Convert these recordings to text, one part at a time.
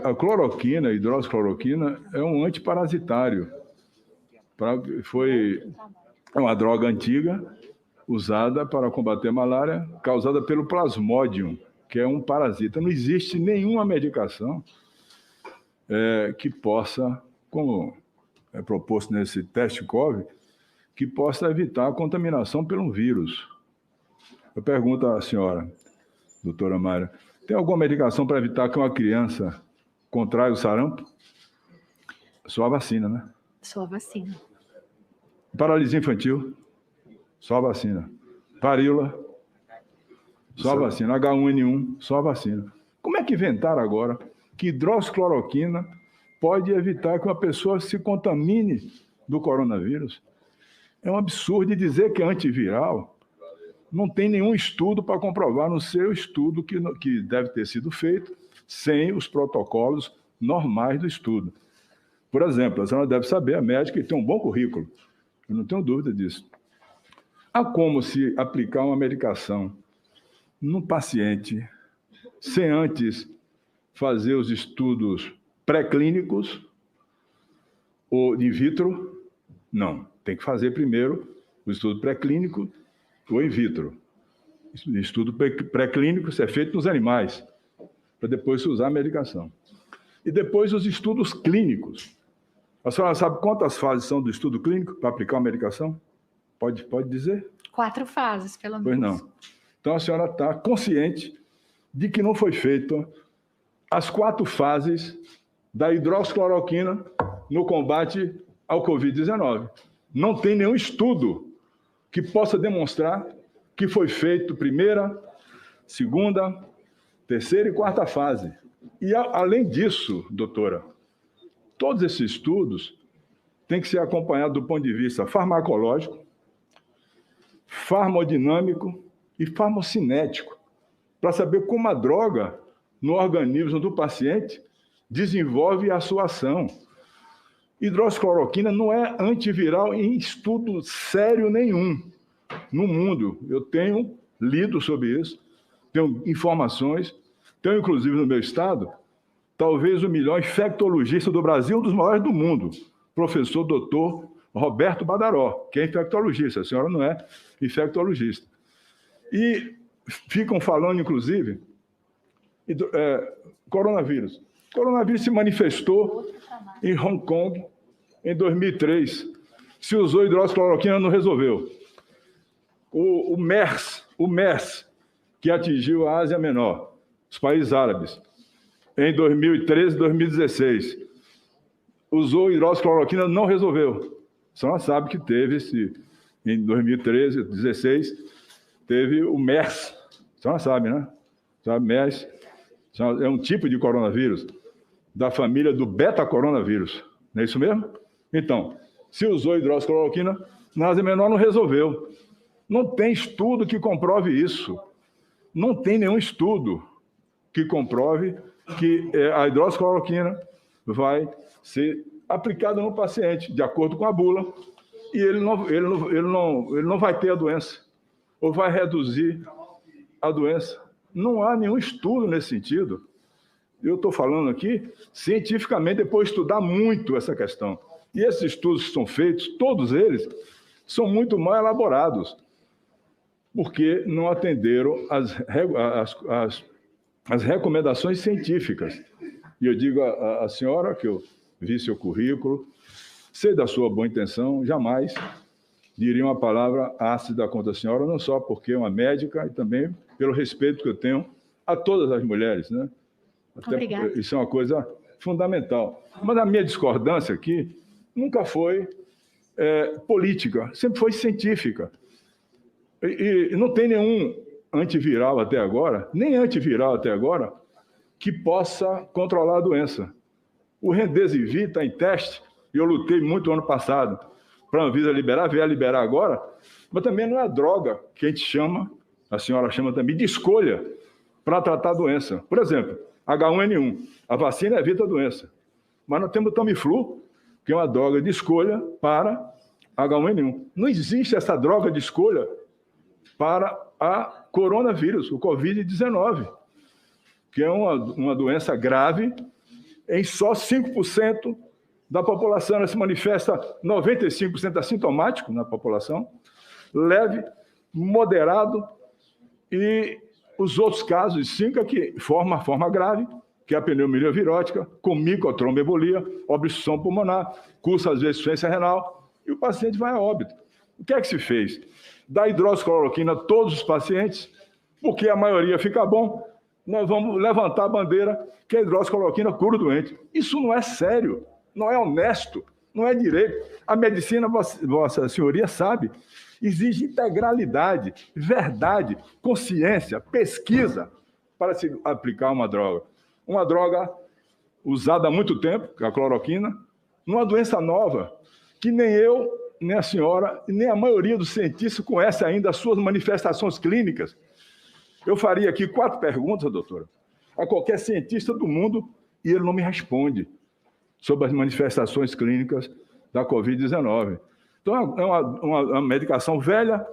a cloroquina, a hidroxicloroquina, é um antiparasitário. É uma droga antiga usada para combater a malária, causada pelo Plasmodium, que é um parasita. Não existe nenhuma medicação que possa, como é proposto nesse teste COVID, que possa evitar a contaminação pelo vírus. Eu pergunto à senhora, doutora Mayra, tem alguma medicação para evitar que uma criança contraia o sarampo? Só a vacina, né? Só a vacina. Paralisia infantil? Só a vacina. Varíola? Só a vacina. H1N1? Só a vacina. Como é que inventaram agora que hidroxicloroquina pode evitar que uma pessoa se contamine do coronavírus? É um absurdo dizer que é antiviral. Não tem nenhum estudo para comprovar no seu estudo que deve ter sido feito sem os protocolos normais do estudo. Por exemplo, a senhora deve saber, a médica tem um bom currículo. Eu não tenho dúvida disso. Há como se aplicar uma medicação num paciente sem antes fazer os estudos pré-clínicos ou in vitro? Não. Tem que fazer primeiro o estudo pré-clínico ou in vitro. Estudo pré-clínico é feito nos animais, para depois se usar a medicação. E depois os estudos clínicos. A senhora sabe quantas fases são do estudo clínico para aplicar uma medicação? Pode dizer? 4 fases, pelo menos. Pois não. Então a senhora está consciente de que não foi feito as 4 fases da hidroxicloroquina no combate ao Covid-19. Não tem nenhum estudo que possa demonstrar que foi feito primeira, segunda, terceira e quarta fase. E, além disso, doutora, todos esses estudos têm que ser acompanhados do ponto de vista farmacológico, farmodinâmico e farmocinético, para saber como a droga, no organismo do paciente, desenvolve a sua ação. Hidroxicloroquina não é antiviral em estudo sério nenhum no mundo. Eu tenho lido sobre isso, tenho informações, tenho inclusive no meu estado, talvez o melhor infectologista do Brasil, um dos maiores do mundo, professor doutor Roberto Badaró, que é infectologista, a senhora não é infectologista. E ficam falando, inclusive, coronavírus. Coronavírus se manifestou em Hong Kong em 2003. Se usou hidroxicloroquina, não resolveu. O MERS, que atingiu a Ásia Menor, os países árabes, em 2013 e 2016, usou hidroxicloroquina, não resolveu. A senhora sabe que teve, em 2013 e 2016, teve o MERS. A senhora sabe, né? Sabe, MERS é um tipo de coronavírus da família do beta-coronavírus. Não é isso mesmo? Então, se usou hidroxicloroquina, na Ásia Menor não resolveu. Não tem estudo que comprove isso. Não tem nenhum estudo que comprove que a hidroxicloroquina vai ser aplicada no paciente, de acordo com a bula, e ele não vai ter a doença, ou vai reduzir a doença. Não há nenhum estudo nesse sentido. Eu estou falando aqui cientificamente, depois de estudar muito essa questão. E esses estudos que são feitos, todos eles, são muito mal elaborados, porque não atenderam as recomendações científicas. E eu digo à senhora, que eu vi seu currículo, sei da sua boa intenção, jamais diria uma palavra ácida contra a senhora, não só porque é uma médica, e também pelo respeito que eu tenho a todas as mulheres, né? Obrigada. Isso é uma coisa fundamental. Mas a minha discordância aqui nunca foi política, sempre foi científica. E não tem nenhum antiviral até agora, nem antiviral até agora, que possa controlar a doença. O Remdesivir está em teste, e eu lutei muito ano passado para a Anvisa liberar, vier liberar agora, mas também não é a droga que a gente chama, a senhora chama também, de escolha para tratar a doença. Por exemplo, H1N1, a vacina evita a doença, mas nós temos o Tamiflu, que é uma droga de escolha para H1N1. Não existe essa droga de escolha para a coronavírus, o Covid-19, que é uma doença grave em só 5% da população. Ela se manifesta 95% assintomático na população, leve, moderado, e os outros casos, 5 é que formam a forma grave, que é a pneumonia virótica, com microtromboembolia, obstrução pulmonar, cursa às vezes insuficiência renal, e o paciente vai a óbito. O que é que se fez? Dá hidroxicloroquina a todos os pacientes, porque a maioria fica bom, nós vamos levantar a bandeira que a hidroxicloroquina cura o doente. Isso não é sério, não é honesto, não é direito. A medicina, Vossa Senhoria sabe, exige integralidade, verdade, consciência, pesquisa para se aplicar uma droga. Uma droga usada há muito tempo, que é a cloroquina, numa doença nova, que nem eu, nem a senhora, nem a maioria dos cientistas conhece ainda as suas manifestações clínicas. Eu faria aqui 4 perguntas, doutora, a qualquer cientista do mundo, e ele não me responde sobre as manifestações clínicas da Covid-19. Então, é uma medicação velha,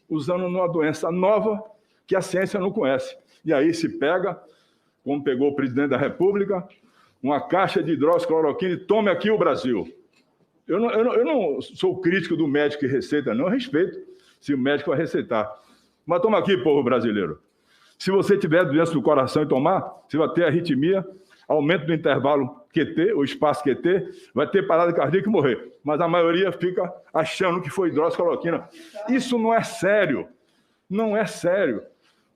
usando numa doença nova, que a ciência não conhece. E aí se pega, como pegou o presidente da República, uma caixa de hidroxicloroquina e tome aqui o Brasil. Eu não sou crítico do médico que receita, não, eu respeito se o médico vai receitar. Mas toma aqui, povo brasileiro. Se você tiver doença do coração e tomar, você vai ter arritmia, aumento do intervalo QT, o espaço QT, vai ter parada cardíaca e morrer. Mas a maioria fica achando que foi hidroxicloroquina. Isso não é sério. Não é sério.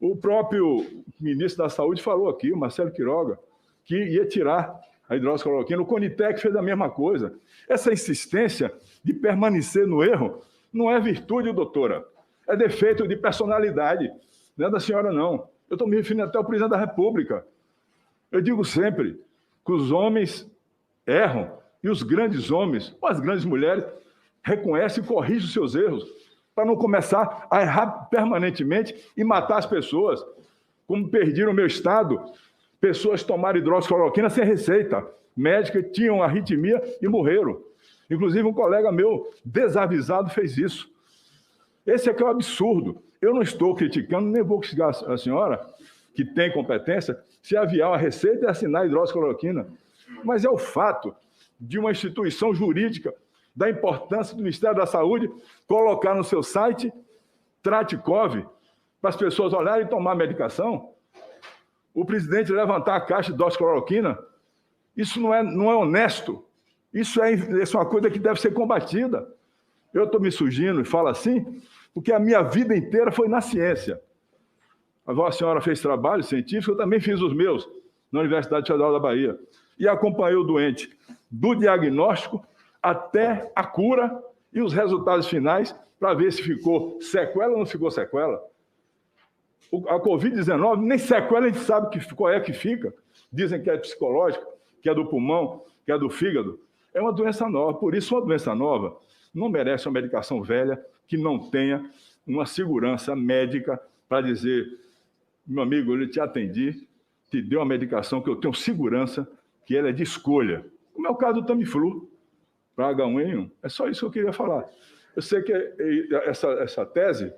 O próprio ministro da Saúde falou aqui, o Marcelo Quiroga, que ia tirar a hidroxicloroquina. O Conitec fez a mesma coisa. Essa insistência de permanecer no erro não é virtude, doutora. É defeito de personalidade. Não é da senhora, não. Eu estou me referindo até ao presidente da República. Eu digo sempre que os homens erram e os grandes homens, ou as grandes mulheres, reconhecem e corrigem os seus erros, para não começar a errar permanentemente e matar as pessoas. Como perderam o meu estado, pessoas tomaram hidroxicloroquina sem receita médica, tinham arritmia e morreram. Inclusive, um colega meu, desavisado, fez isso. Esse aqui é o absurdo. Eu não estou criticando, nem vou criticar a senhora, que tem competência, se aviar uma receita e assinar hidroxicloroquina. Mas é o fato de uma instituição jurídica da importância do Ministério da Saúde colocar no seu site Traticov, para as pessoas olharem e tomar medicação. O presidente levantar a caixa de hidroxicloroquina, isso não é honesto. Isso é uma coisa que deve ser combatida. Eu estou me surgindo e falo assim, porque a minha vida inteira foi na ciência. A Vossa Senhora fez trabalho científico, eu também fiz os meus, na Universidade Federal da Bahia. E acompanhei o doente do diagnóstico até a cura e os resultados finais, para ver se ficou sequela ou não ficou sequela. A Covid-19, nem sequela a gente sabe qual é que fica. Dizem que é psicológica, que é do pulmão, que é do fígado. É uma doença nova, por isso uma doença nova não merece uma medicação velha que não tenha uma segurança médica para dizer, meu amigo, eu te atendi, te dei uma medicação que eu tenho segurança que ela é de escolha. Como é o caso do Tamiflu, para H1N1. É só isso que eu queria falar. Eu sei que essa tese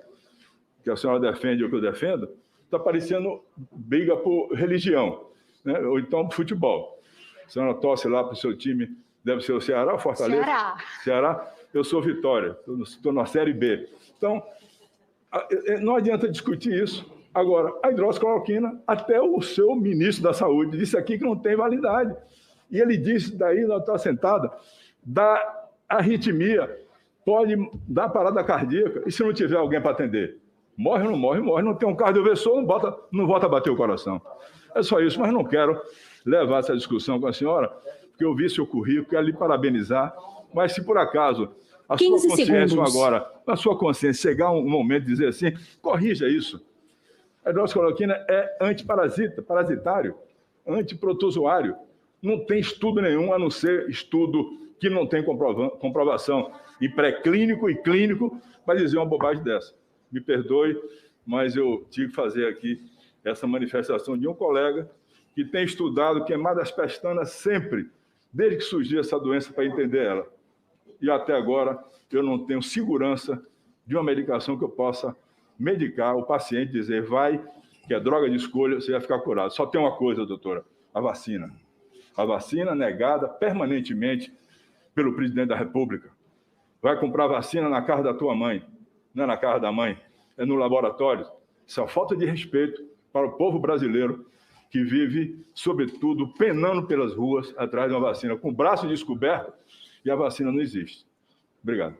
que a senhora defende ou que eu defendo está parecendo briga por religião, né? Ou então por futebol. A senhora torce lá para o seu time, deve ser o Ceará ou Fortaleza? Ceará. Eu sou Vitória, estou na Série B. Então, não adianta discutir isso. Agora, a hidroxicloroquina, até o seu ministro da Saúde disse aqui que não tem validade. E ele disse, daí, nós estamos sentados, da arritmia, pode dar parada cardíaca, e se não tiver alguém para atender? Morre ou não morre? Morre. Não tem um cardioversor, não volta a bater o coração. É só isso, mas não quero levar essa discussão com a senhora, porque eu vi seu currículo, quero lhe parabenizar, mas se por acaso a sua consciência agora, a sua consciência chegar um momento de dizer assim, corrija isso. A hidroxicloroquina é antiparasitário, antiprotozoário. Não tem estudo nenhum, a não ser estudo que não tem comprovação em pré-clínico e clínico, para dizer uma bobagem dessa. Me perdoe, mas eu tive que fazer aqui essa manifestação de um colega que tem estudado, queimado as pestanas sempre, desde que surgiu essa doença, para entender ela. E até agora eu não tenho segurança de uma medicação que eu possa medicar o paciente, dizer, vai, que é droga de escolha, você vai ficar curado. Só tem uma coisa, doutora, a vacina. A vacina negada permanentemente pelo presidente da República. Vai comprar vacina na casa da tua mãe, não é na casa da mãe, é no laboratório. Isso é falta de respeito para o povo brasileiro que vive, sobretudo, penando pelas ruas atrás de uma vacina com o braço descoberto e a vacina não existe. Obrigado.